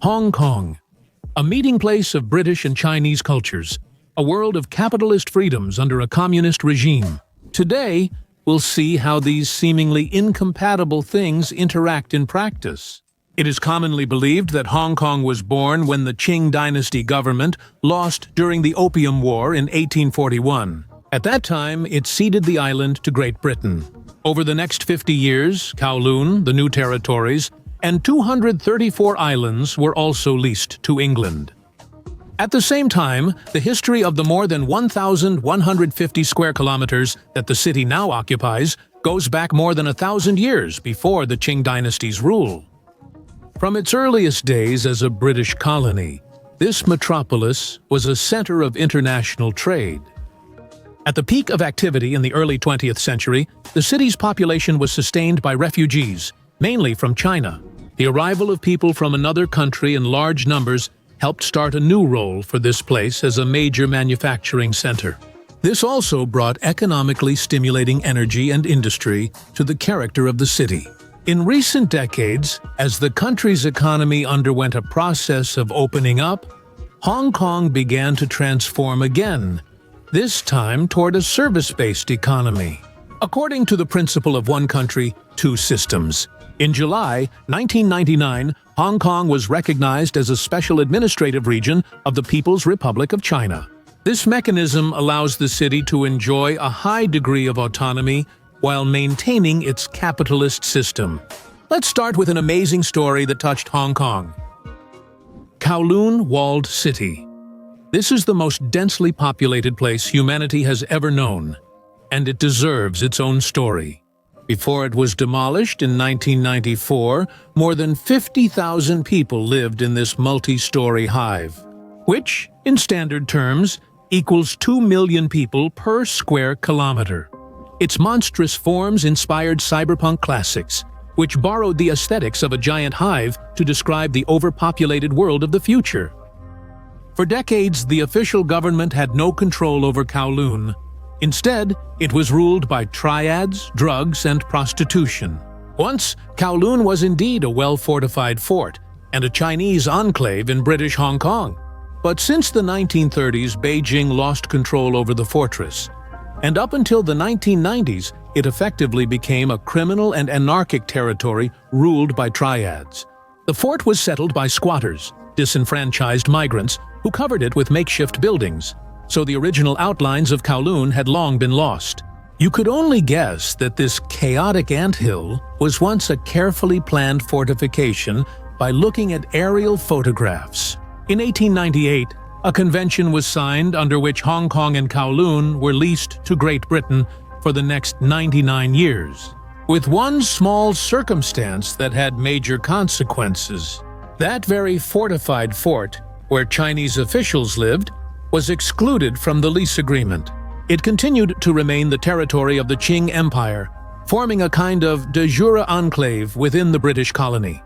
Hong Kong, a meeting place of British and Chinese cultures, a world of capitalist freedoms under a communist regime. Today, we'll see how these seemingly incompatible things interact in practice. It is commonly believed that Hong Kong was born when the Qing dynasty government lost during the Opium War in 1841. At that time, it ceded the island to Great Britain. Over the next 50 years, Kowloon, the new territories, and 234 islands were also leased to England. At the same time, the history of the more than 1,150 square kilometers that the city now occupies goes back more than 1,000 years before the Qing dynasty's rule. From its earliest days as a British colony, this metropolis was a center of international trade. At the peak of activity in the early 20th century, the city's population was sustained by refugees, mainly from China. The arrival of people from another country in large numbers helped start a new role for this place as a major manufacturing center. This also brought economically stimulating energy and industry to the character of the city. In recent decades, as the country's economy underwent a process of opening up, Hong Kong began to transform again, this time toward a service-based economy. According to the principle of one country, two systems, in July 1999, Hong Kong was recognized as a special administrative region of the People's Republic of China. This mechanism allows the city to enjoy a high degree of autonomy while maintaining its capitalist system. Let's start with an amazing story that touched Hong Kong. Kowloon Walled City. This is the most densely populated place humanity has ever known, and it deserves its own story. Before it was demolished in 1994, more than 50,000 people lived in this multi-story hive, which, in standard terms, equals 2 million people per square kilometer. Its monstrous forms inspired cyberpunk classics, which borrowed the aesthetics of a giant hive to describe the overpopulated world of the future. For decades, the official government had no control over Kowloon. Instead, it was ruled by triads, drugs, and prostitution. Once, Kowloon was indeed a well-fortified fort and a Chinese enclave in British Hong Kong. But since the 1930s, Beijing lost control over the fortress, and up until the 1990s, it effectively became a criminal and anarchic territory ruled by triads. The fort was settled by squatters, disenfranchised migrants, who covered it with makeshift buildings, so the original outlines of Kowloon had long been lost. You could only guess that this chaotic anthill was once a carefully planned fortification by looking at aerial photographs. In 1898, a convention was signed under which Hong Kong and Kowloon were leased to Great Britain for the next 99 years, with one small circumstance that had major consequences. That very fortified fort, where Chinese officials lived, was excluded from the lease agreement. It continued to remain the territory of the Qing Empire, forming a kind of de jure enclave within the British colony.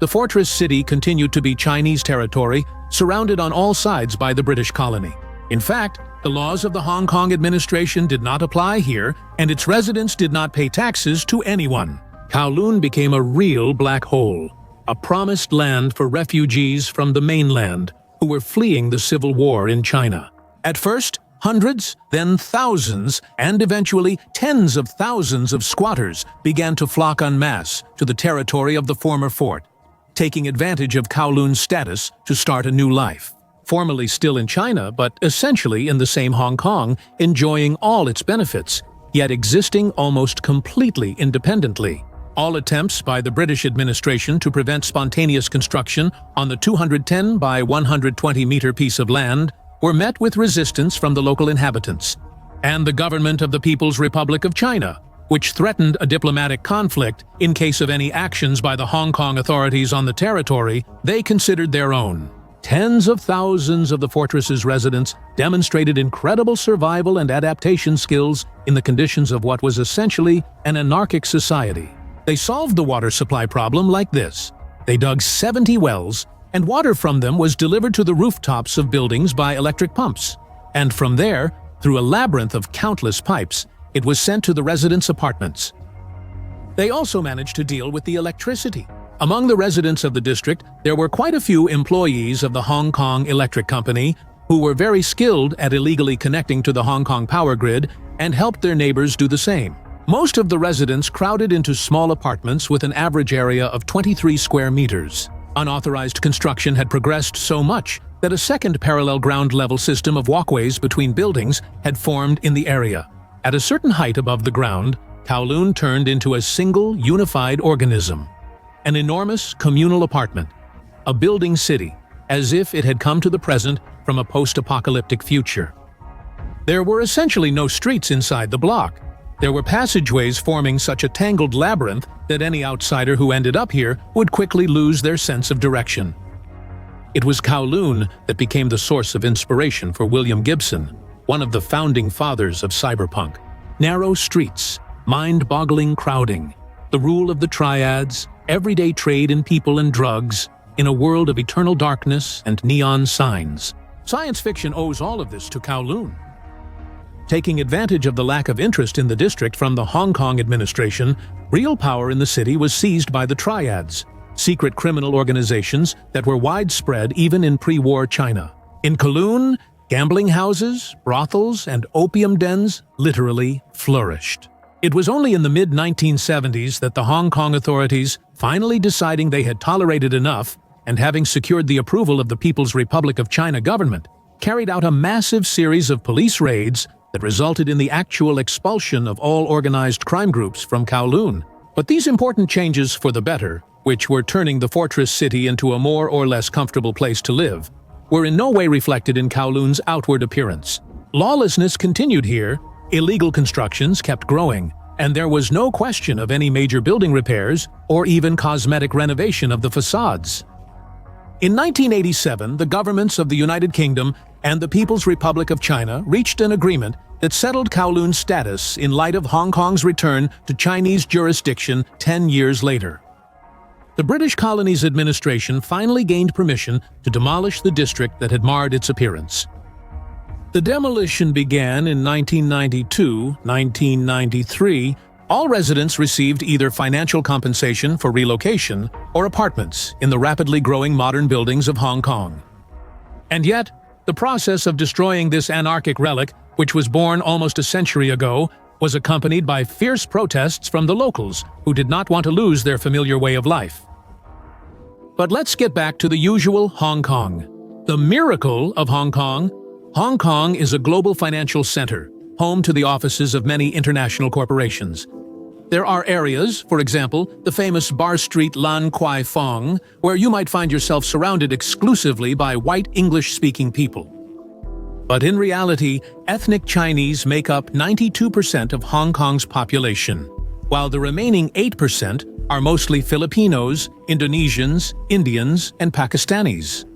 The fortress city continued to be Chinese territory, surrounded on all sides by the British colony. In fact, the laws of the Hong Kong administration did not apply here, and its residents did not pay taxes to anyone. Kowloon became a real black hole, a promised land for refugees from the mainland who were fleeing the civil war in China. At first, hundreds, then thousands, and eventually tens of thousands of squatters began to flock en masse to the territory of the former fort, taking advantage of Kowloon's status to start a new life. Formerly still in China, but essentially in the same Hong Kong, enjoying all its benefits, yet existing almost completely independently. All attempts by the British administration to prevent spontaneous construction on the 210 by 120 meter piece of land were met with resistance from the local inhabitants. And the government of the People's Republic of China, which threatened a diplomatic conflict in case of any actions by the Hong Kong authorities on the territory they considered their own. Tens of thousands of the fortress's residents demonstrated incredible survival and adaptation skills in the conditions of what was essentially an anarchic society. They solved the water supply problem like this. They dug 70 wells, and water from them was delivered to the rooftops of buildings by electric pumps. And from there, through a labyrinth of countless pipes, it was sent to the residents' apartments. They also managed to deal with the electricity, Among the residents of the district, there were quite a few employees of the Hong Kong Electric Company who were very skilled at illegally connecting to the Hong Kong power grid and helped their neighbors do the same. Most of the residents crowded into small apartments with an average area of 23 square meters. Unauthorized construction had progressed so much that a second parallel ground-level system of walkways between buildings had formed in the area. At a certain height above the ground, Kowloon turned into a single, unified organism. An enormous communal apartment, a building city, as if it had come to the present from a post-apocalyptic future. There were essentially no streets inside the block. There were passageways forming such a tangled labyrinth that any outsider who ended up here would quickly lose their sense of direction. It was Kowloon that became the source of inspiration for William Gibson, one of the founding fathers of cyberpunk. Narrow streets, mind-boggling crowding, the rule of the triads, everyday trade in people and drugs, in a world of eternal darkness and neon signs. Science fiction owes all of this to Kowloon. Taking advantage of the lack of interest in the district from the Hong Kong administration, real power in the city was seized by the triads, secret criminal organizations that were widespread even in pre-war China. In Kowloon, gambling houses, brothels, and opium dens literally flourished. It was only in the mid-1970s that the Hong Kong authorities, finally deciding they had tolerated enough and having secured the approval of the People's Republic of China government, carried out a massive series of police raids that resulted in the actual expulsion of all organized crime groups from Kowloon. But these important changes for the better, which were turning the fortress city into a more or less comfortable place to live, were in no way reflected in Kowloon's outward appearance. Lawlessness continued here, illegal constructions kept growing, and there was no question of any major building repairs or even cosmetic renovation of the facades. In 1987, the governments of the United Kingdom and the People's Republic of China reached an agreement that settled Kowloon's status in light of Hong Kong's return to Chinese jurisdiction 10 years later. The British colonies administration finally gained permission to demolish the district that had marred its appearance. The demolition began in 1992-1993. All residents received either financial compensation for relocation or apartments in the rapidly growing modern buildings of Hong Kong. And yet, the process of destroying this anarchic relic, which was born almost a century ago, was accompanied by fierce protests from the locals who did not want to lose their familiar way of life. But let's get back to the usual Hong Kong. The miracle of Hong Kong. Hong Kong is a global financial center, home to the offices of many international corporations. There are areas, for example, the famous Bar Street Lan Kwai Fong, where you might find yourself surrounded exclusively by white English-speaking people. But in reality, ethnic Chinese make up 92% of Hong Kong's population, while the remaining 8% are mostly Filipinos, Indonesians, Indians, and Pakistanis.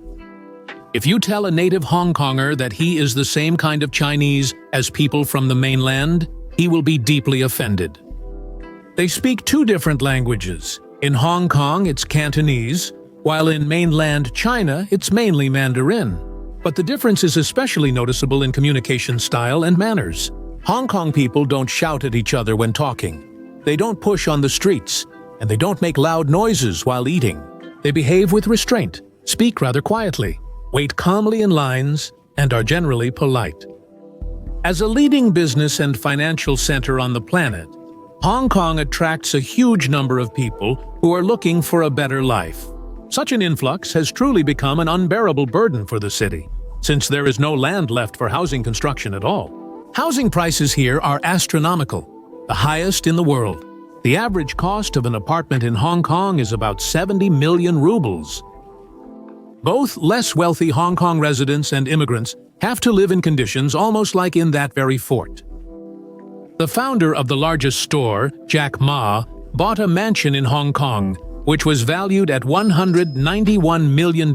If you tell a native Hong Konger that he is the same kind of Chinese as people from the mainland, he will be deeply offended. They speak two different languages. In Hong Kong, it's Cantonese, while in mainland China, it's mainly Mandarin. But the difference is especially noticeable in communication style and manners. Hong Kong people don't shout at each other when talking. They don't push on the streets, and they don't make loud noises while eating. They behave with restraint, speak rather quietly, wait calmly in lines, and are generally polite. As a leading business and financial center on the planet, Hong Kong attracts a huge number of people who are looking for a better life. Such an influx has truly become an unbearable burden for the city, since there is no land left for housing construction at all. Housing prices here are astronomical, the highest in the world. The average cost of an apartment in Hong Kong is about 70 million rubles. Both less wealthy Hong Kong residents and immigrants have to live in conditions almost like in that very fort. The founder of the largest store, Jack Ma, bought a mansion in Hong Kong, which was valued at $191 million.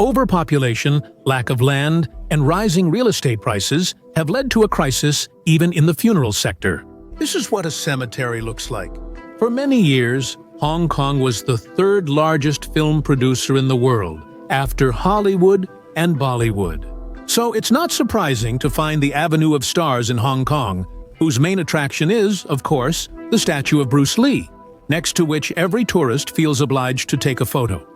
Overpopulation, lack of land, and rising real estate prices have led to a crisis even in the funeral sector. This is what a cemetery looks like. For many years, Hong Kong was the third largest film producer in the world, after Hollywood and Bollywood. So it's not surprising to find the Avenue of Stars in Hong Kong, whose main attraction is, of course, the statue of Bruce Lee. next to which every tourist feels obliged to take a photo,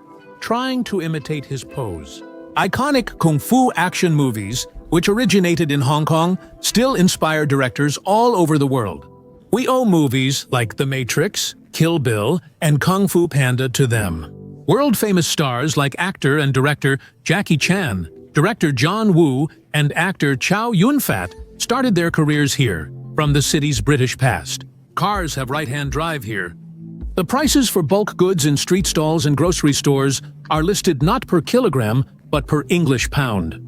trying to imitate his pose. Iconic kung fu action movies, which originated in Hong Kong, still inspire directors all over the world. We owe movies like The Matrix, Kill Bill, and Kung Fu Panda to them. World-famous stars like actor and director Jackie Chan, director John Woo, and actor Chow Yun-fat started their careers here, from the city's British past. Cars have right-hand drive here. The prices for bulk goods in street stalls and grocery stores are listed not per kilogram, but per English pound.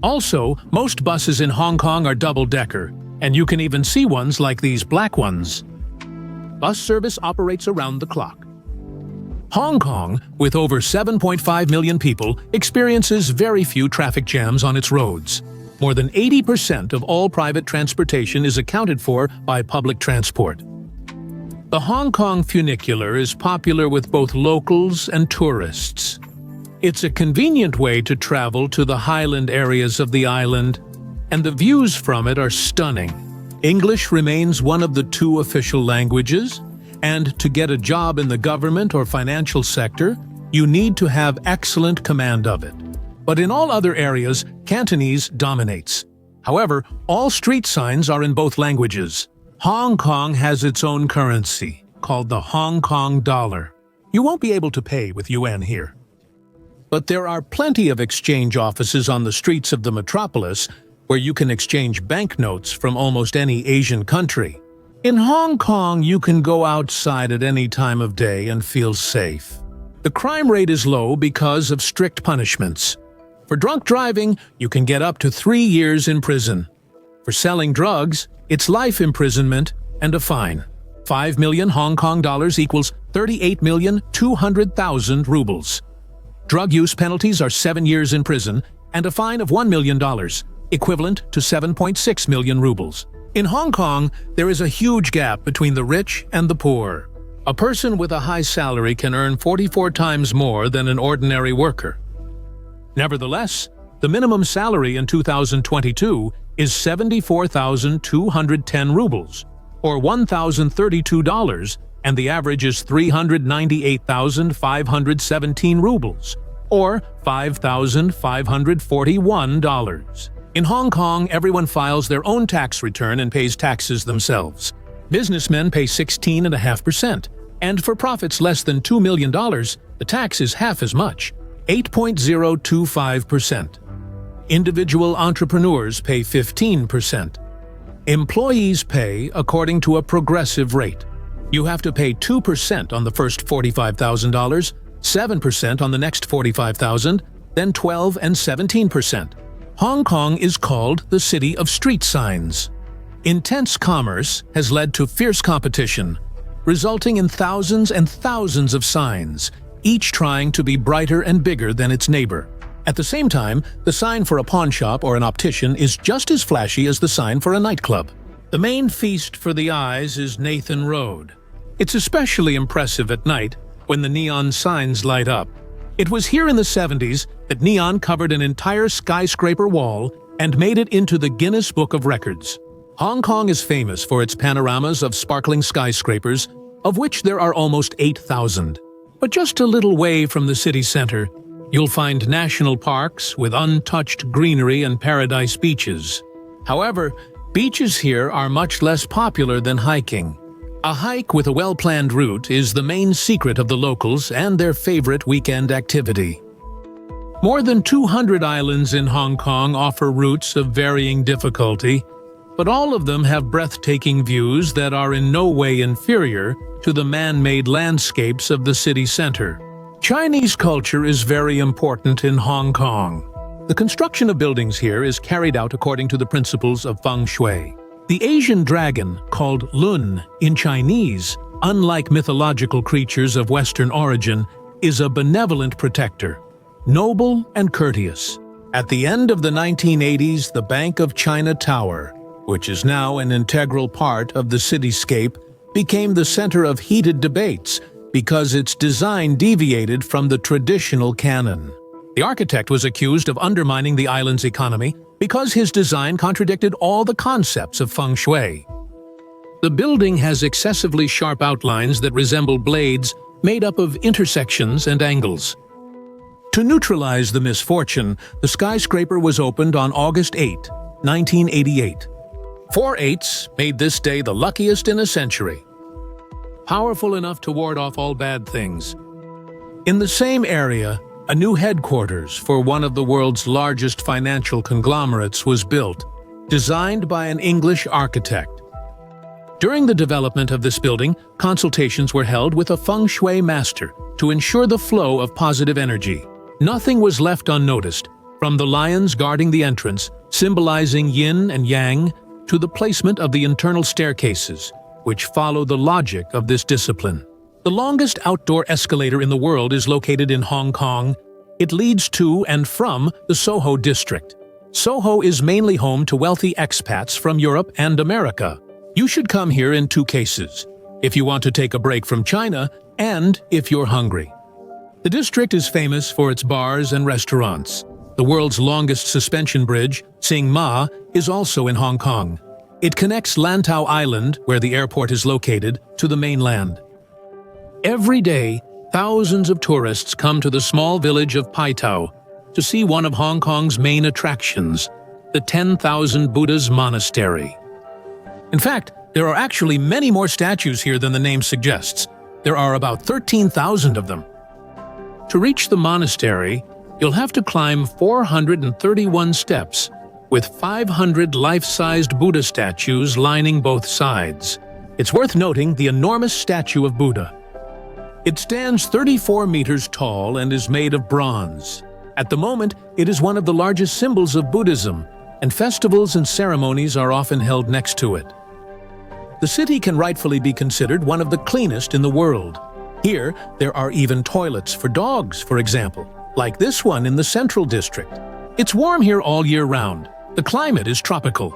Also, most buses in Hong Kong are double-decker, and you can even see ones like these black ones. Bus service operates around the clock. Hong Kong, with over 7.5 million people, experiences very few traffic jams on its roads. More than 80% of all private transportation is accounted for by public transport. The Hong Kong funicular is popular with both locals and tourists. It's a convenient way to travel to the highland areas of the island, and the views from it are stunning. English remains one of the 2 official languages, and to get a job in the government or financial sector, you need to have excellent command of it. But in all other areas, Cantonese dominates. However, all street signs are in both languages. Hong Kong has its own currency, called the Hong Kong dollar. You won't be able to pay with yuan here. But there are plenty of exchange offices on the streets of the metropolis where you can exchange banknotes from almost any Asian country. In Hong Kong, you can go outside at any time of day and feel safe. The crime rate is low because of strict punishments. For drunk driving, you can get up to 3 years in prison. For selling drugs, it's life imprisonment and a fine. 5 million Hong Kong dollars equals 38,200,000 rubles. Drug use penalties are 7 years in prison and a fine of $1 million, equivalent to 7.6 million rubles. In Hong Kong, there is a huge gap between the rich and the poor. A person with a high salary can earn 44 times more than an ordinary worker. Nevertheless, the minimum salary in 2022 is 74,210 rubles, or $1,032, and the average is 398,517 rubles, or $5,541. In Hong Kong, everyone files their own tax return and pays taxes themselves. Businessmen pay 16.5%, and for profits less than $2 million, the tax is half as much, 8.025%. Individual entrepreneurs pay 15%. Employees pay according to a progressive rate. You have to pay 2% on the first $45,000, 7% on the next $45,000, then 12% and 17%. Hong Kong is called the City of Street Signs. Intense commerce has led to fierce competition, resulting in thousands and thousands of signs, each trying to be brighter and bigger than its neighbor. At the same time, the sign for a pawn shop or an optician is just as flashy as the sign for a nightclub. The main feast for the eyes is Nathan Road. It's especially impressive at night when the neon signs light up. It was here in the 70s that neon covered an entire skyscraper wall and made it into the Guinness Book of Records. Hong Kong is famous for its panoramas of sparkling skyscrapers, of which there are almost 8,000. But just a little way from the city center, you'll find national parks with untouched greenery and paradise beaches. However, beaches here are much less popular than hiking. A hike with a well-planned route is the main secret of the locals and their favorite weekend activity. More than 200 islands in Hong Kong offer routes of varying difficulty, but all of them have breathtaking views that are in no way inferior to the man-made landscapes of the city center. Chinese culture is very important in Hong Kong. The construction of buildings here is carried out according to the principles of feng shui. The Asian dragon, called Lun in Chinese, unlike mythological creatures of Western origin, is a benevolent protector, noble and courteous. At the end of the 1980s, the Bank of China Tower, which is now an integral part of the cityscape, became the center of heated debates because its design deviated from the traditional canon. The architect was accused of undermining the island's economy because his design contradicted all the concepts of feng shui. The building has excessively sharp outlines that resemble blades made up of intersections and angles. To neutralize the misfortune, the skyscraper was opened on August 8, 1988. 4 8s made this day the luckiest in a century. Powerful enough to ward off all bad things. In the same area, a new headquarters for one of the world's largest financial conglomerates was built, designed by an English architect. During the development of this building, consultations were held with a feng shui master to ensure the flow of positive energy. Nothing was left unnoticed, from the lions guarding the entrance, symbolizing yin and yang, to the placement of the internal staircases, which follow the logic of this discipline. The longest outdoor escalator in the world is located in Hong Kong. It leads to and from the Soho district. Soho is mainly home to wealthy expats from Europe and America. You should come here in 2 cases: if you want to take a break from China and if you're hungry. The district is famous for its bars and restaurants. The world's longest suspension bridge, Tsing Ma, is also in Hong Kong. It connects Lantau Island, where the airport is located, to the mainland. Every day, thousands of tourists come to the small village of Pai Tau to see one of Hong Kong's main attractions, the 10,000 Buddhas Monastery. In fact, there are actually many more statues here than the name suggests. There are about 13,000 of them. To reach the monastery, you'll have to climb 431 steps, with 500 life-sized Buddha statues lining both sides. It's worth noting the enormous statue of Buddha. It stands 34 meters tall and is made of bronze. At the moment, it is one of the largest symbols of Buddhism, and festivals and ceremonies are often held next to it. The city can rightfully be considered one of the cleanest in the world. Here, there are even toilets for dogs, for example, like this one in the Central District. It's warm here all year round. The climate is tropical.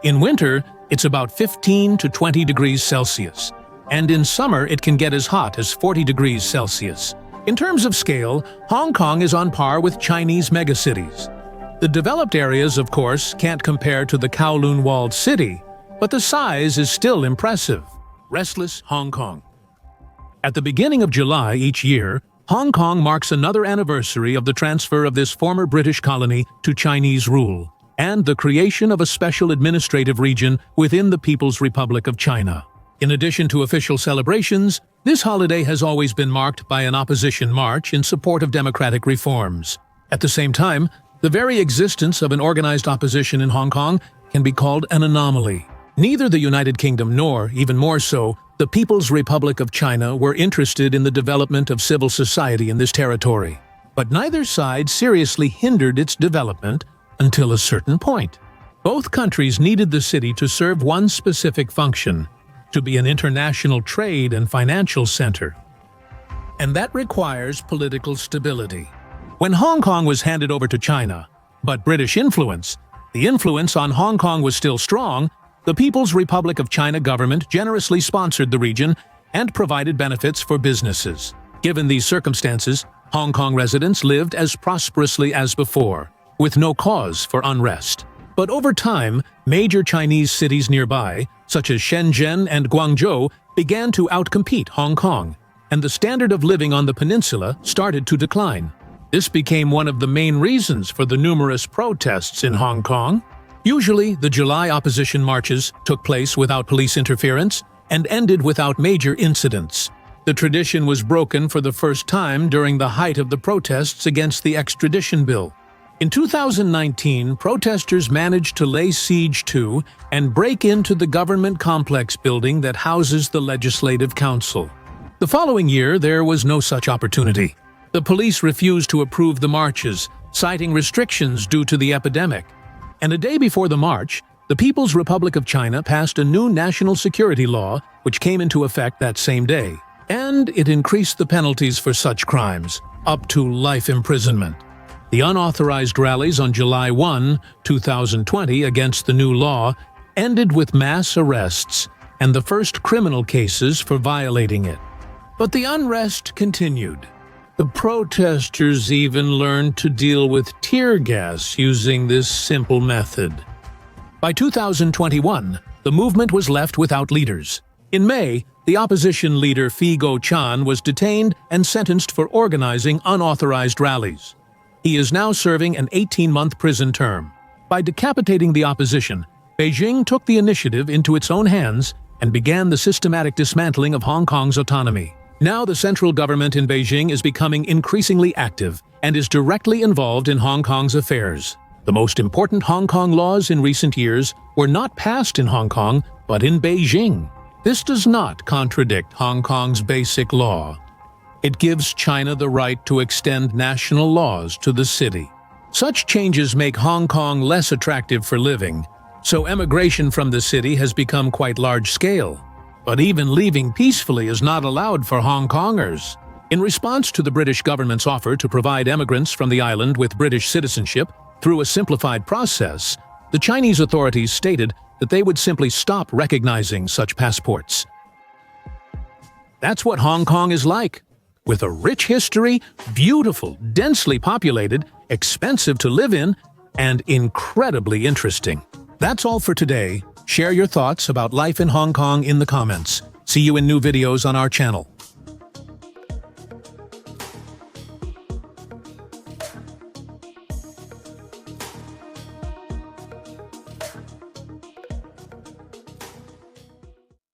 In winter, it's about 15 to 20 degrees Celsius, and in summer it can get as hot as 40 degrees Celsius. In terms of scale, Hong Kong is on par with Chinese megacities. The developed areas, of course, can't compare to the Kowloon walled city, but the size is still impressive. Restless Hong Kong. At the beginning of July each year, Hong Kong marks another anniversary of the transfer of this former British colony to Chinese rule, and the creation of a special administrative region within the People's Republic of China. In addition to official celebrations, this holiday has always been marked by an opposition march in support of democratic reforms. At the same time, the very existence of an organized opposition in Hong Kong can be called an anomaly. Neither the United Kingdom nor, even more so, the People's Republic of China were interested in the development of civil society in this territory. But neither side seriously hindered its development until a certain point. Both countries needed the city to serve one specific function: to be an international trade and financial center. And that requires political stability. When Hong Kong was handed over to China, but British influence, the influence on Hong Kong was still strong, the People's Republic of China government generously sponsored the region and provided benefits for businesses. Given these circumstances, Hong Kong residents lived as prosperously as before, with no cause for unrest. But over time, major Chinese cities nearby, such as Shenzhen and Guangzhou, began to outcompete Hong Kong, and the standard of living on the peninsula started to decline. This became one of the main reasons for the numerous protests in Hong Kong. Usually, the July opposition marches took place without police interference and ended without major incidents. The tradition was broken for the first time during the height of the protests against the extradition bill. In 2019, protesters managed to lay siege to and break into the government complex building that houses the Legislative Council. The following year, there was no such opportunity. The police refused to approve the marches, citing restrictions due to the epidemic. And a day before the march, the People's Republic of China passed a new national security law which came into effect that same day. And it increased the penalties for such crimes, up to life imprisonment. The unauthorized rallies on July 1, 2020 against the new law ended with mass arrests and the first criminal cases for violating it. But the unrest continued. The protesters even learned to deal with tear gas using this simple method. By 2021, the movement was left without leaders. In May, the opposition leader Phi Go-chan was detained and sentenced for organizing unauthorized rallies. He is now serving an 18-month prison term. By decapitating the opposition, Beijing took the initiative into its own hands and began the systematic dismantling of Hong Kong's autonomy. Now the central government in Beijing is becoming increasingly active and is directly involved in Hong Kong's affairs. The most important Hong Kong laws in recent years were not passed in Hong Kong, but in Beijing. This does not contradict Hong Kong's basic law. It gives China the right to extend national laws to the city. Such changes make Hong Kong less attractive for living, so emigration from the city has become quite large-scale. But even leaving peacefully is not allowed for Hong Kongers. In response to the British government's offer to provide immigrants from the island with British citizenship through a simplified process, the Chinese authorities stated that they would simply stop recognizing such passports. That's what Hong Kong is like. With a rich history, beautiful, densely populated, expensive to live in, and incredibly interesting. That's all for today. Share your thoughts about life in Hong Kong in the comments. See you in new videos on our channel.